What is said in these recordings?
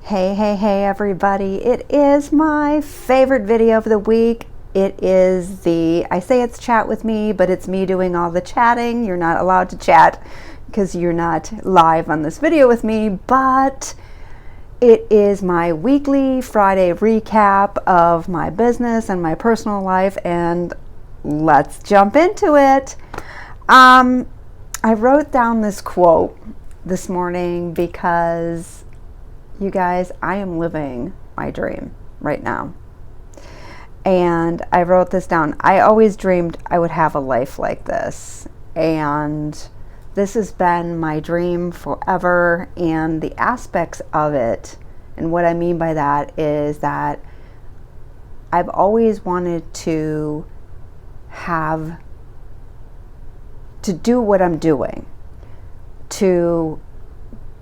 Hey everybody. It is my favorite video of the week. It is I say it's chat with me, but it's me doing all the chatting. You're not allowed to chat because you're not live on this video with me, but it is my weekly Friday recap of my business and my personal life, and let's jump into it. I wrote down this quote this morning because you guys, I am living my dream right now. And I wrote this down. I always dreamed I would have a life like this. And this has been my dream forever. And the aspects of it, and what I mean by that is that I've always wanted to do what I'm doing, to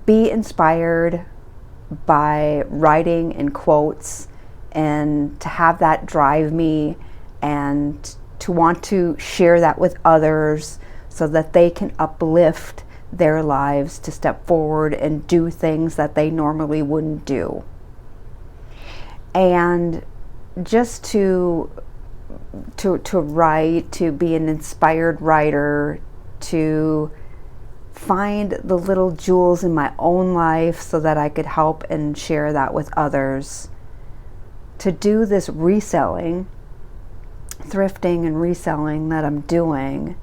be inspired by writing in quotes, and to have that drive me and to want to share that with others so that they can uplift their lives to step forward and do things that they normally wouldn't do. And just to write, to be an inspired writer, to find the little jewels in my own life so that I could help and share that with others, to do this reselling, thrifting and reselling that I'm doing,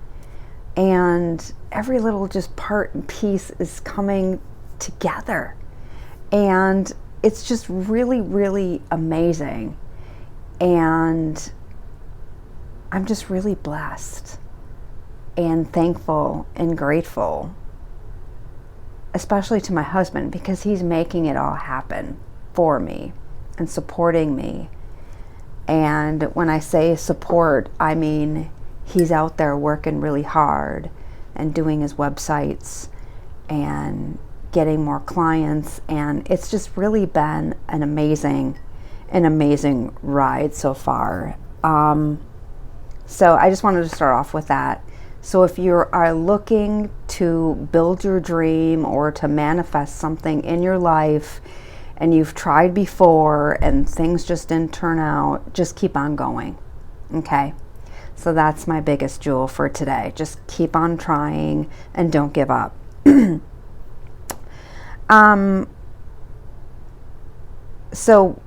and every little just part and piece is coming together, and it's just really, really amazing, and I'm just really blessed and thankful and grateful, especially to my husband, because he's making it all happen for me and supporting me. And when I say support, I mean he's out there working really hard and doing his websites and getting more clients, and it's just really been an amazing ride so far. So I just wanted to start off with that. So if you are looking to build your dream or to manifest something in your life and you've tried before and things just didn't turn out, just keep on going, okay? So that's my biggest jewel for today. Just keep on trying and don't give up. So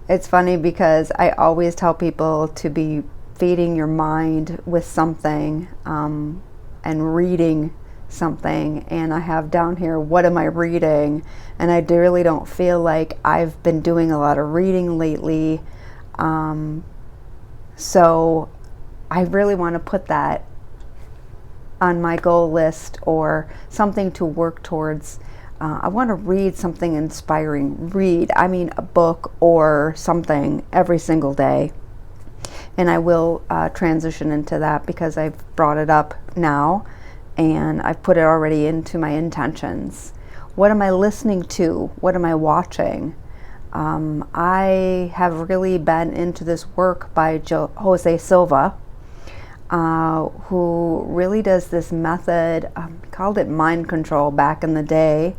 it's funny because I always tell people to be feeding your mind with something and reading something, and I have down here, what am I reading? And I really don't feel like I've been doing a lot of reading lately, so I really want to put that on my goal list or something to work towards. I want to read something inspiring. I mean a book or something every single day. And I will transition into that because I've brought it up now and I've put it already into my intentions. What am I listening to? What am I watching? I have really been into this work by Jose Silva, who really does this method. He called it mind control back in the day.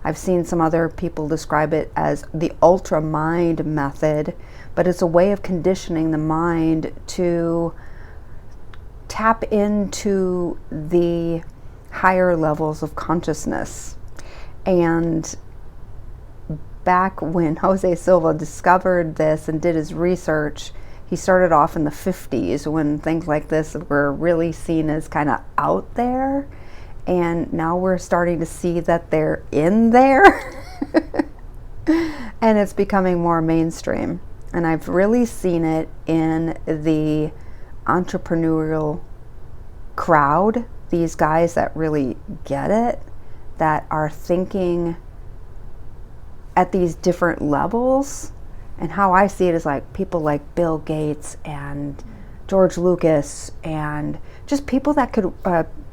I've seen some other people describe it as the ultra mind method, but it's a way of conditioning the mind to tap into the higher levels of consciousness. And back when Jose Silva discovered this and did his research, he started off in the 50s when things like this were really seen as kind of out there. And now we're starting to see that they're in there. And it's becoming more mainstream. And I've really seen it in the entrepreneurial crowd, these guys that really get it, that are thinking at these different levels. And how I see it is like people like Bill Gates and George Lucas and just people that could,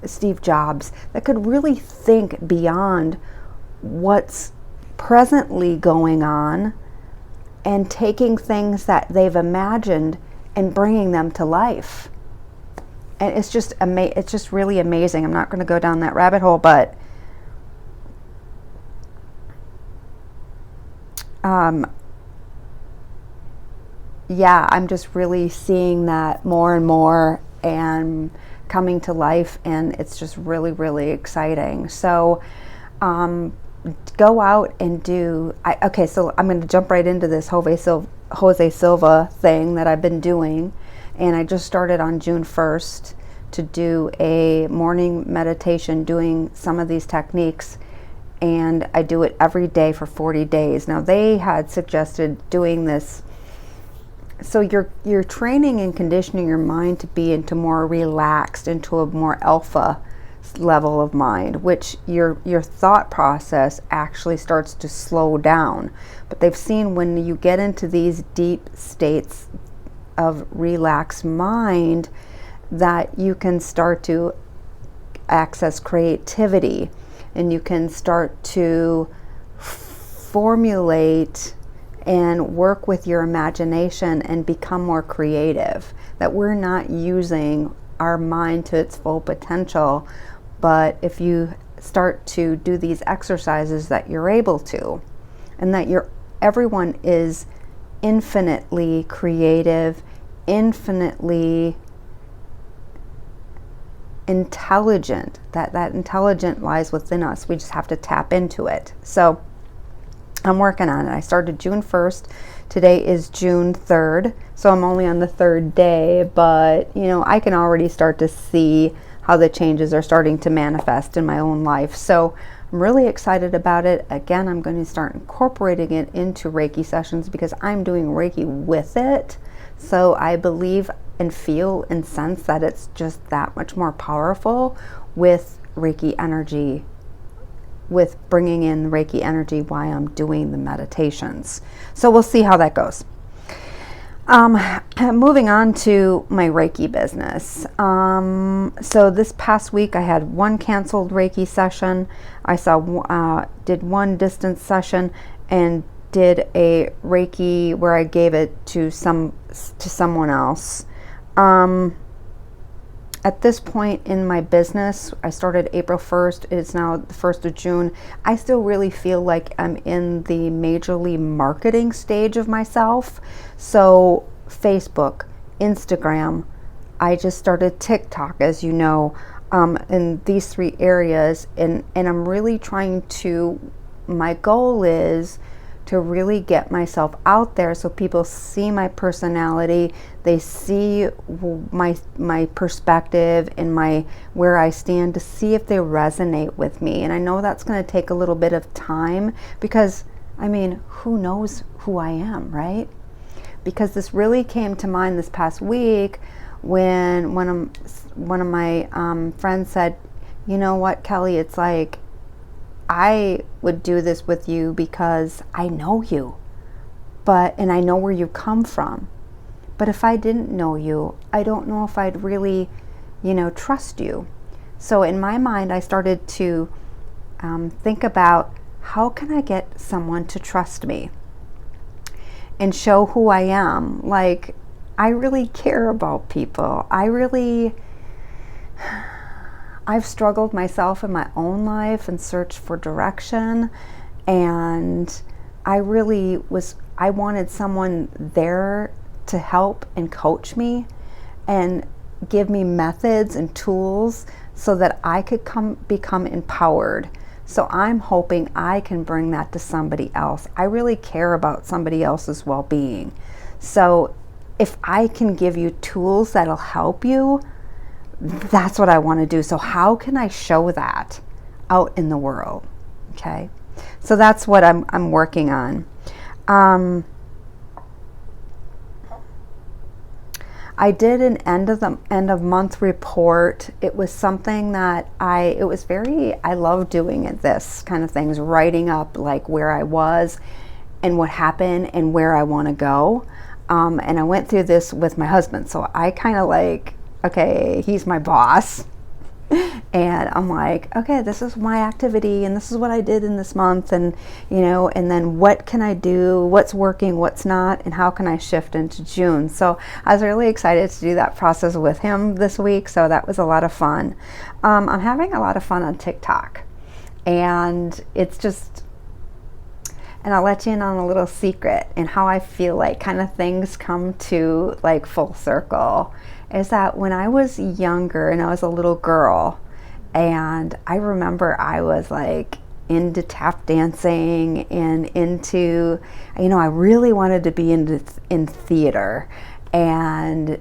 Steve Jobs, that could really think beyond what's presently going on and taking things that they've imagined and bringing them to life. And it's just really amazing. I'm not going to go down that rabbit hole, but yeah, I'm just really seeing that more and more and coming to life, and it's just really, really exciting. So go out and do, okay, so I'm going to jump right into this Jose Silva thing that I've been doing, and I just started on June 1st to do a morning meditation doing some of these techniques, and I do it every day for 40 days. Now, they had suggested doing this so you're training and conditioning your mind to be into more relaxed, into a more alpha level of mind, which your thought process actually starts to slow down. But they've seen when you get into these deep states of relaxed mind that you can start to access creativity, and you can start to formulate and work with your imagination and become more creative. That we're not using our mind to its full potential, but if you start to do these exercises that you're able to, and that everyone is infinitely creative, infinitely intelligent, that intelligent lies within us. We just have to tap into it. So I'm working on it. I started June 1st. Today is June 3rd. So I'm only on the third day, but I can already start to see how the changes are starting to manifest in my own life. So I'm really excited about it. Again, I'm going to start incorporating it into Reiki sessions because I'm doing Reiki with it. So I believe and feel and sense that it's just that much more powerful with Reiki energy, with bringing in Reiki energy while I'm doing the meditations. So we'll see how that goes. Moving on to my Reiki business. So this past week I had one canceled Reiki session. I did one distance session and did a Reiki where I gave it to someone else. At this point in my business, I started April 1st. It's now the 1st of June. I still really feel like I'm in the majorly marketing stage of myself. So Facebook, Instagram, I just started TikTok, as you know, in these three areas. And I'm really my goal is to really get myself out there so people see my personality, they see my perspective and where I stand, to see if they resonate with me. And I know that's going to take a little bit of time because, who knows who I am, right? Because this really came to mind this past week when one of my friends said, "You know what, Kelly, it's like, I would do this with you because I know you, and I know where you come from. But if I didn't know you, I don't know if I'd really, trust you." So in my mind, I started to think about, how can I get someone to trust me and show who I am? Like, I really care about people. I've struggled myself in my own life and searched for direction, and I wanted someone there to help and coach me and give me methods and tools so that I could become empowered. So I'm hoping I can bring that to somebody else. I really care about somebody else's well-being. So if I can give you tools that'll help you, that's what I want to do. So how can I show that out in the world? Okay. So that's what I'm working on. I did an end of month report. It was something that I love doing this kind of things, writing up like where I was and what happened and where I want to go. And I went through this with my husband. So I kind of okay, he's my boss. And I'm like, okay, this is my activity and this is what I did in this month, and and then what can I do, what's working, what's not, and how can I shift into June. So I was really excited to do that process with him this week. So that was a lot of fun. I'm having a lot of fun on TikTok, and it's just, And I'll let you in on a little secret and how I feel like kind of things come to like full circle is that when I was younger and I was a little girl, and I remember I was like into tap dancing and into, I really wanted to be in theater. And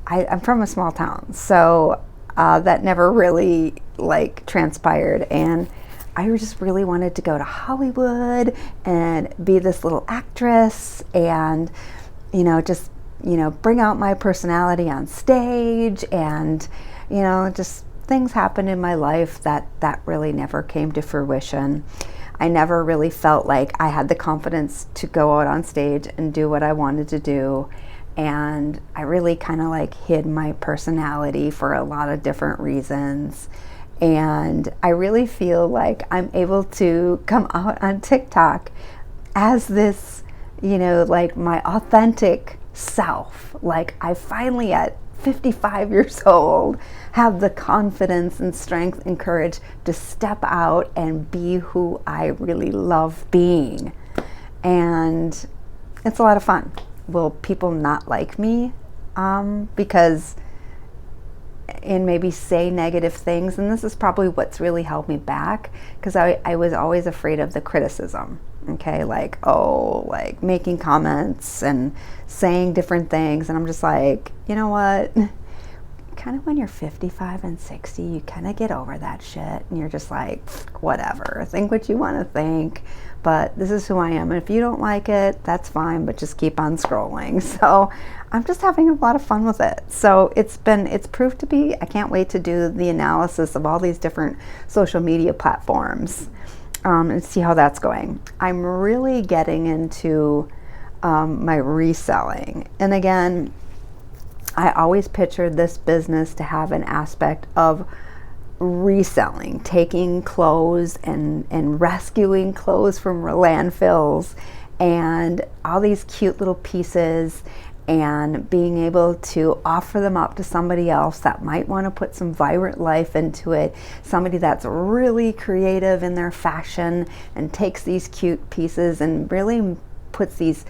I'm from a small town, so that never really like transpired. And I just really wanted to go to Hollywood and be this little actress and, just, bring out my personality on stage. And, just things happened in my life that really never came to fruition. I never really felt like I had the confidence to go out on stage and do what I wanted to do. And I really kind of like hid my personality for a lot of different reasons. And I really feel like I'm able to come out on TikTok as this, like my authentic self. Like I finally at 55 years old have the confidence and strength and courage to step out and be who I really love being. And it's a lot of fun. Will people not like me? Because and maybe say negative things, and this is probably what's really held me back, because I was always afraid of the criticism. Okay, like making comments and saying different things, and I'm just like, you know what, kind of when you're 55 and 60, you kind of get over that shit and you're just like, whatever, think what you want to think, but this is who I am, and if you don't like it, that's fine, but just keep on scrolling. So I'm just having a lot of fun with it. So it's proved to be, I can't wait to do the analysis of all these different social media platforms and see how that's going. I'm really getting into my reselling. And again, I always pictured this business to have an aspect of reselling, taking clothes and rescuing clothes from landfills and all these cute little pieces, and being able to offer them up to somebody else that might want to put some vibrant life into it, somebody that's really creative in their fashion and takes these cute pieces and really puts these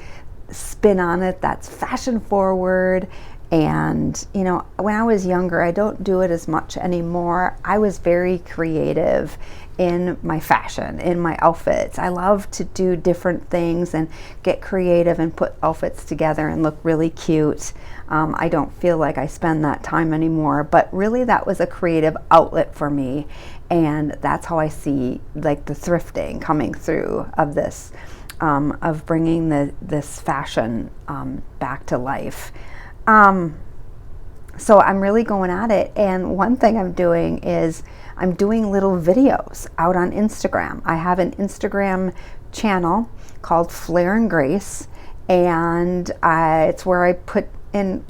spin on it that's fashion forward. And when I was younger, I don't do it as much anymore. I was very creative in my fashion, in my outfits. I love to do different things and get creative and put outfits together and look really cute. I don't feel like I spend that time anymore, but really that was a creative outlet for me. And that's how I see like the thrifting coming through of this, of bringing this fashion back to life. So I'm really going at it, and one thing I'm doing is I'm doing little videos out on Instagram. I have an Instagram channel called Flair and Grace, and it's where I put in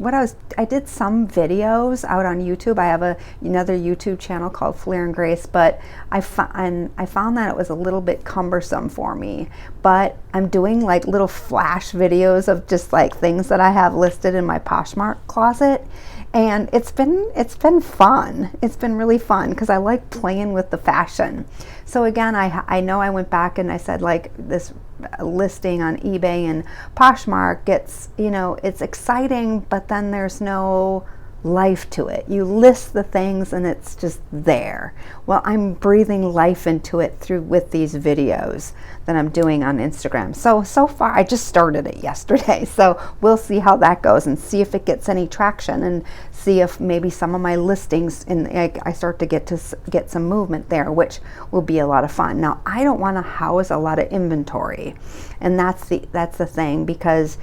I did some videos out on YouTube. I have another YouTube channel called Flair and Grace, but I found that it was a little bit cumbersome for me. But I'm doing like little flash videos of just like things that I have listed in my Poshmark closet. And it's been fun. It's been really fun because I like playing with the fashion. So again, I know I went back and I said like this listing on eBay and Poshmark gets, it's exciting, but then there's no life to it. You list the things and it's just there. Well, I'm breathing life into it with these videos that I'm doing on Instagram. So far, I just started it yesterday. So we'll see how that goes and see if it gets any traction and see if maybe some of my listings I start to get some movement there, which will be a lot of fun. Now, I don't want to house a lot of inventory, and that's the thing, because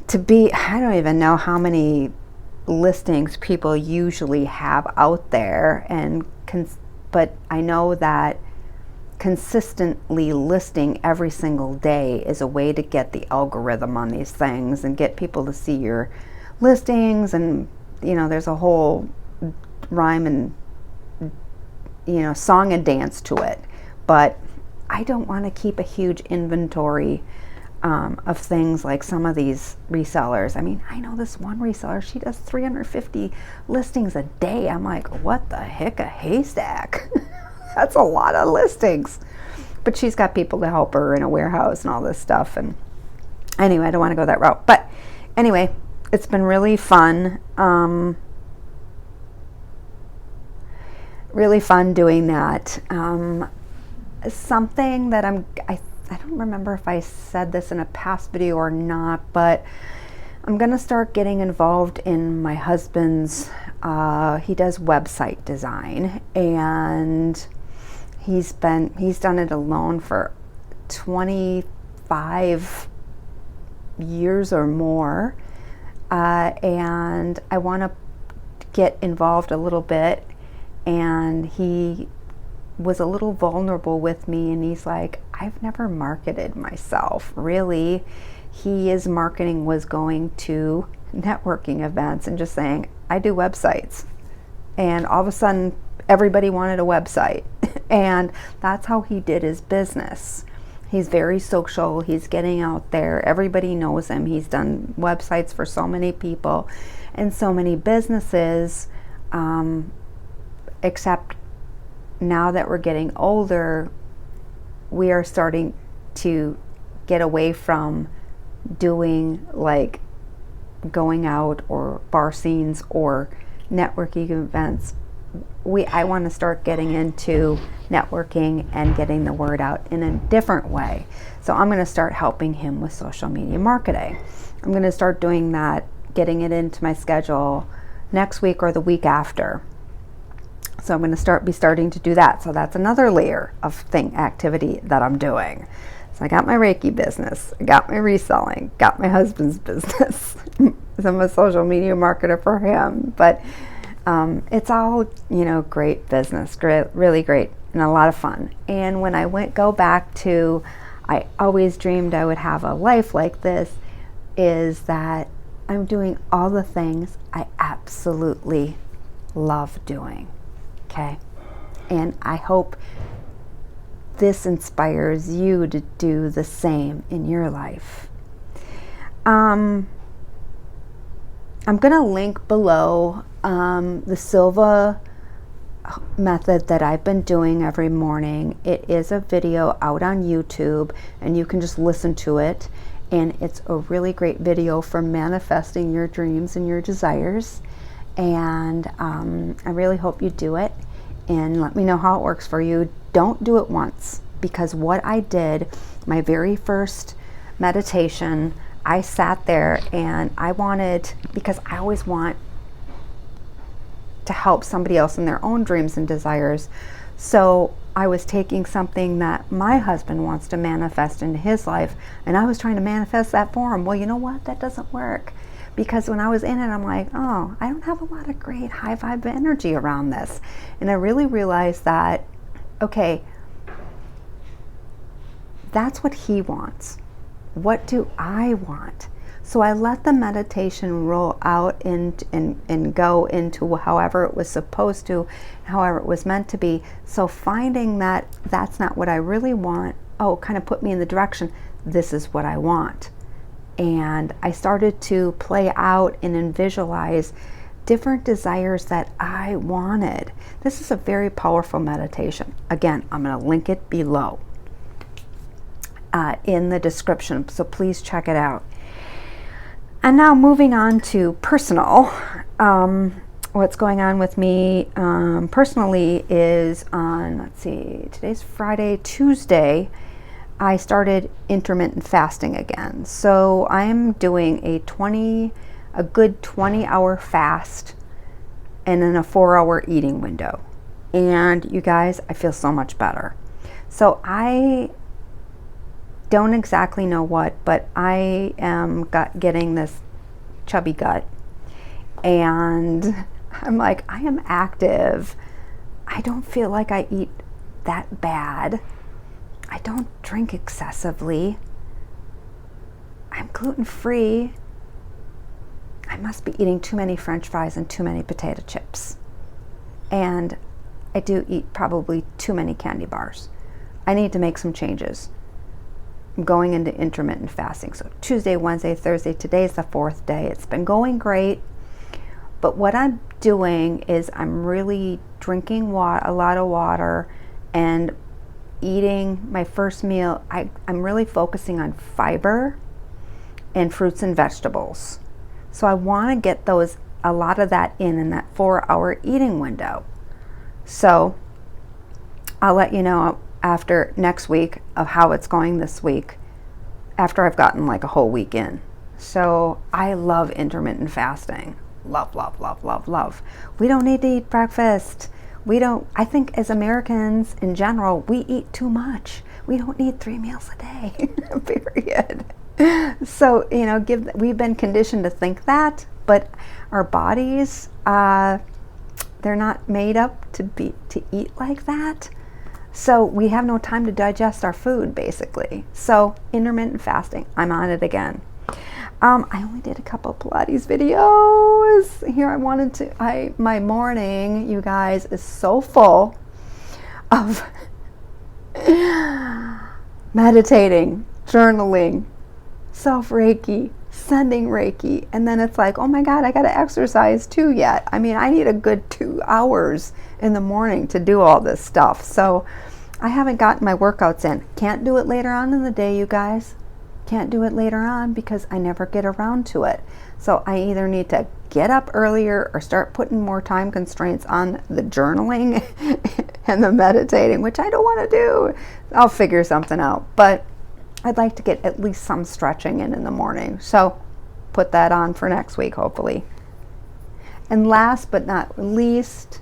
I don't even know how many listings people usually have out there, but I know that consistently listing every single day is a way to get the algorithm on these things and get people to see your listings. And there's a whole rhyme and song and dance to it. But I don't want to keep a huge inventory of things like some of these resellers. I mean, I know this one reseller, she does 350 listings a day. I'm like, what the heck, a haystack? That's a lot of listings. But she's got people to help her in a warehouse and all this stuff. And anyway, I don't want to go that route. But anyway, it's been really fun. Really fun doing that. Something that I don't remember if I said this in a past video or not, but I'm going to start getting involved in my husband's, he does website design, and he's done it alone for 25 years or more, and I want to get involved a little bit. And he was a little vulnerable with me, and he's like, I've never marketed myself, really. His marketing was going to networking events and just saying, I do websites. And all of a sudden, everybody wanted a website. And that's how he did his business. He's very social. He's getting out there. Everybody knows him. He's done websites for so many people and so many businesses. Except now that we're getting older, we are starting to get away from doing like going out or bar scenes or networking events. I want to start getting into networking and getting the word out in a different way. So I'm going to start helping him with social media marketing. I'm going to start doing that, getting it into my schedule next week or the week after. So I'm going to be starting to do that. So that's another layer of activity that I'm doing. So I got my Reiki business, I got my reselling, got my husband's business. So I'm a social media marketer for him. But it's all, great business, really great, and a lot of fun. And when I go back to, I always dreamed I would have a life like this, is that I'm doing all the things I absolutely love doing. Okay, and I hope this inspires you to do the same in your life. I'm going to link below the Silva method that I've been doing every morning. It is a video out on YouTube, and you can just listen to it. And it's a really great video for manifesting your dreams and your desires. And I really hope you do it, and let me know how it works for you. Don't do it once, because what I did, my very first meditation, I sat there and because I always want to help somebody else in their own dreams and desires. So I was taking something that my husband wants to manifest into his life, and I was trying to manifest that for him. Well, you know what? That doesn't work. Because when I was in it, I'm like, oh, I don't have a lot of great high vibe energy around this. And I really realized that, okay, that's what he wants. What do I want? So I let the meditation roll out and go into however it was supposed to, however it was meant to be. So finding that that's not what I really want, kind of put me in the direction, this is what I want. And I started to play out and visualize different desires that I wanted. This is a very powerful meditation. Again, I'm going to link it below in the description, so please check it out. And now moving on to personal. What's going on with me personally is today's Friday, Tuesday, I started intermittent fasting again. So I'm doing a good 20-hour fast and then a 4-hour eating window. And you guys, I feel so much better. So I don't exactly know what, but I am getting this chubby gut. And I'm like, I am active. I don't feel like I eat that bad. I don't drink excessively. I'm gluten-free. I must be eating too many French fries and too many potato chips. And I do eat probably too many candy bars. I need to make some changes. I'm going into intermittent fasting. So Tuesday, Wednesday, Thursday, today's the 4th day. It's been going great. But what I'm doing is I'm really drinking a lot of water and eating my first meal, I'm really focusing on fiber and fruits and vegetables. So I want to get a lot of that in that 4-hour eating window. So I'll let you know after next week of how it's going this week, after I've gotten like a whole week in. So I love intermittent fasting. Love, love, love, love, love. We don't need to eat breakfast. I think as Americans in general, we eat too much. We don't need 3 meals a day, period. So, we've been conditioned to think that, but our bodies, they're not made up to eat like that. So we have no time to digest our food, basically. So intermittent fasting, I'm on it again. I only did a couple Pilates videos. Here my morning, you guys, is so full of meditating, journaling, self-Reiki, sending Reiki, and then it's like, oh my God, I got to exercise too yet. I mean, I need a good 2 hours in the morning to do all this stuff. So I haven't gotten my workouts in. Can't do it later on in the day, you guys. Can't do it later on because I never get around to it. So I either need to get up earlier or start putting more time constraints on the journaling and the meditating, which I don't want to do. I'll figure something out. But I'd like to get at least some stretching in the morning. So put that on for next week, hopefully. And last but not least,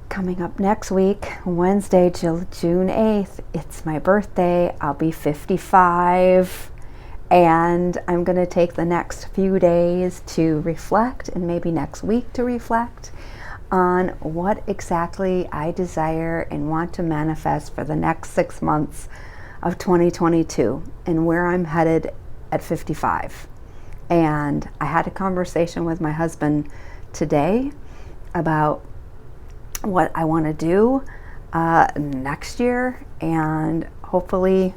coming up next week, Wednesday, June 8th, it's my birthday. I'll be 55. And I'm going to take the next few days to reflect, and maybe next week to reflect on what exactly I desire and want to manifest for the next 6 months of 2022 and where I'm headed at 55. And I had a conversation with my husband today about what I want to do next year, and hopefully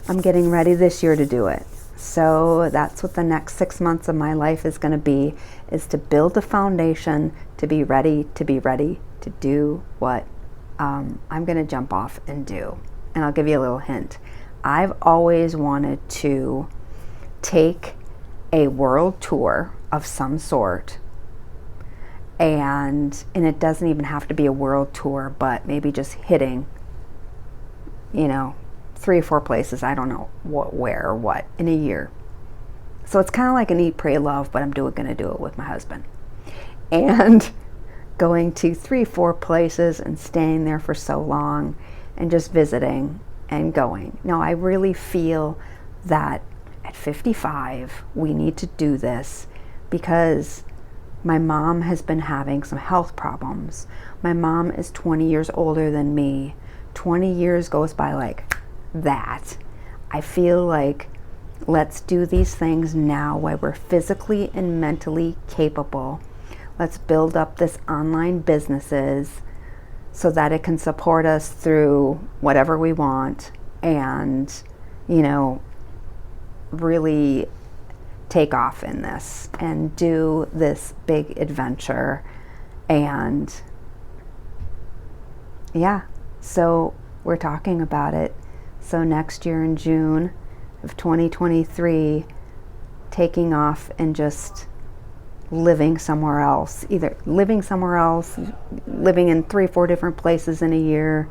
I'm getting ready this year to do it. So that's what the next 6 months of my life is going to be, is to build a foundation to be ready to do what I'm going to jump off and do. And I'll give you a little hint. I've always wanted to take a world tour of some sort, and it doesn't even have to be a world tour, but maybe just hitting, 3 or 4 places, I don't know where or what, in a year. So it's kind of like an eat, pray, love, but I'm going to do it with my husband. And going to 3, 4 places and staying there for so long and just visiting and going. No, I really feel that at 55, we need to do this because my mom has been having some health problems. My mom is 20 years older than me. 20 years goes by like that. I feel like let's do these things now while we're physically and mentally capable. Let's build up this online businesses so that it can support us through whatever we want, and, really take off in this and do this big adventure. And yeah, so we're talking about it. So next year in June of 2023, taking off and just living somewhere else, either living somewhere else, living in 3 or 4 different places in a year,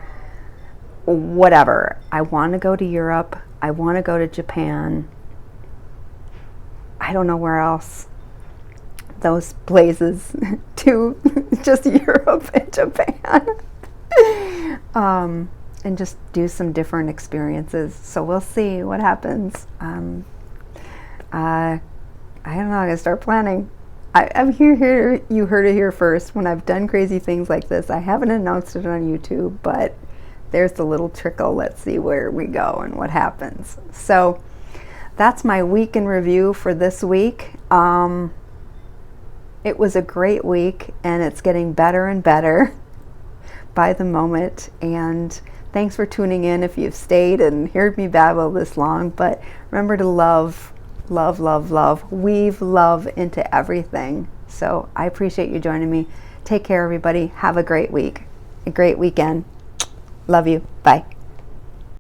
whatever. I want to go to Europe. I want to go to Japan. I don't know where else. Those places to just Europe and Japan. And just do some different experiences. So we'll see what happens. I don't know. I'm going to start planning. I'm here. You heard it here first. When I've done crazy things like this, I haven't announced it on YouTube, but there's the little trickle. Let's see where we go and what happens. So that's my week in review for this week. It was a great week, and it's getting better and better by the moment. And thanks for tuning in if you've stayed and heard me babble this long. But remember to love, love, love, love. Weave love into everything. So I appreciate you joining me. Take care, everybody. Have a great week, a great weekend. Love you. Bye.